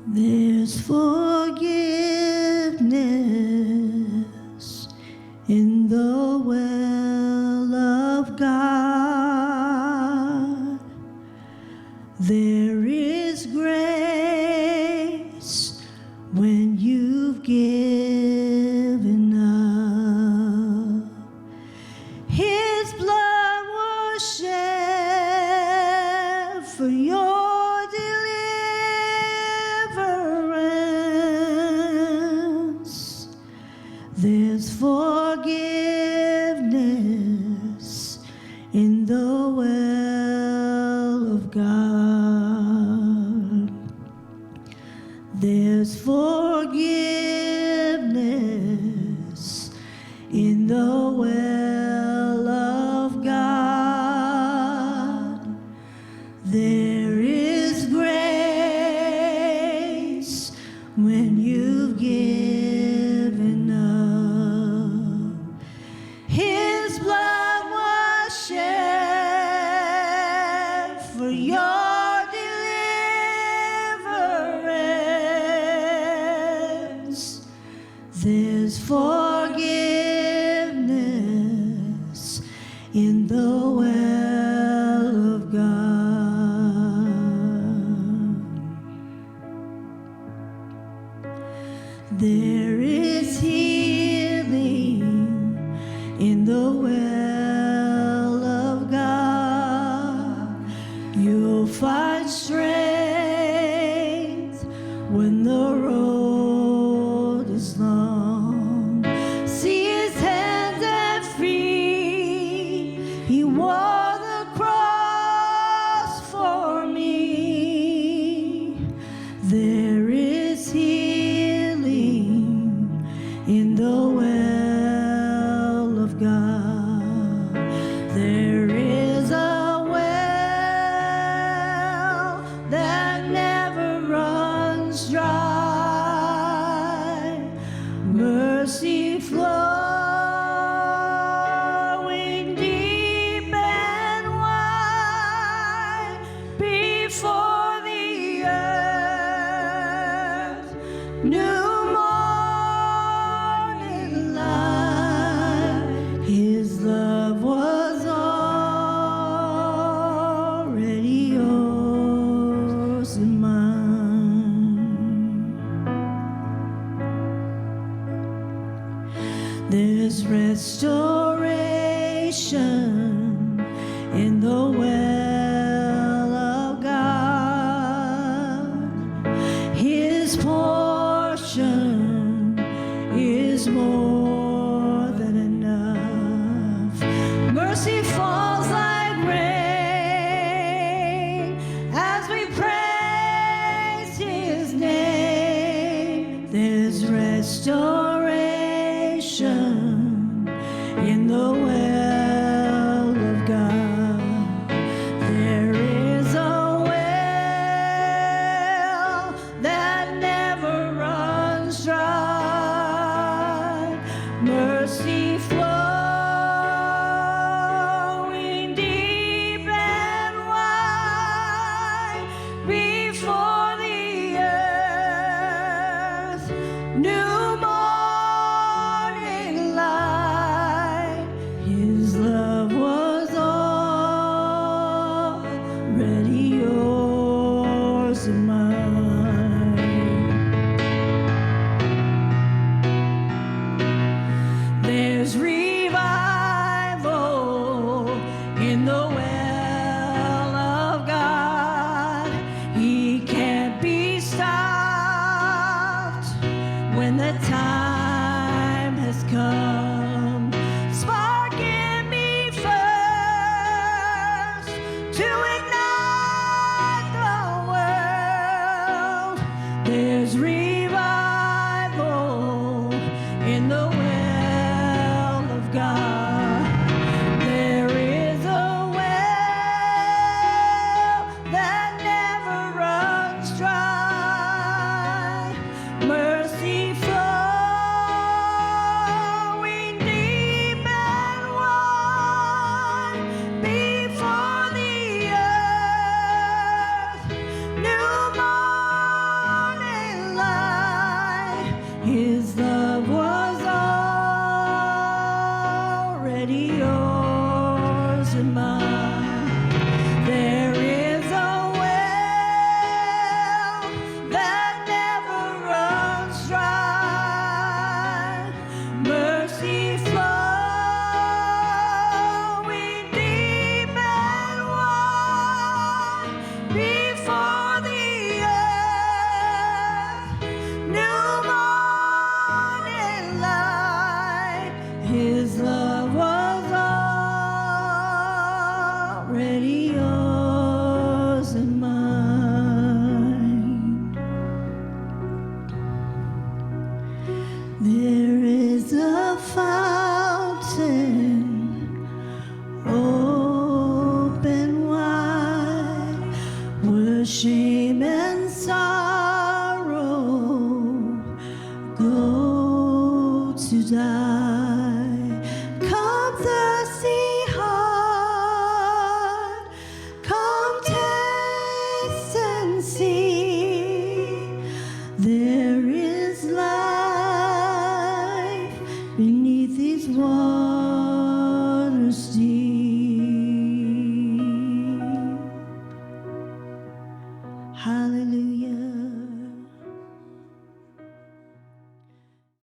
There's forgiveness in the well of God. There is grace when you've given up. His blood was shed for your deliverance. There's forgiveness in the well of God. There's forgiveness in the well of God. There is grace when you've given up. His blood was shed for your deliverance. There's forgiveness in the well of God. There is healing in the well of God. You'll find strength when the road is long. See his hands and feet. He wore the cross for me. There is healing in the well of God. There is a well that never runs dry. Mercy flowing deep and wide before the earth. New morning light. His love was already yours and mine. There's restoration in the well of God. His portion is more than enough. Mercy falls like rain as we praise his name. There's restoration shame and sorrow.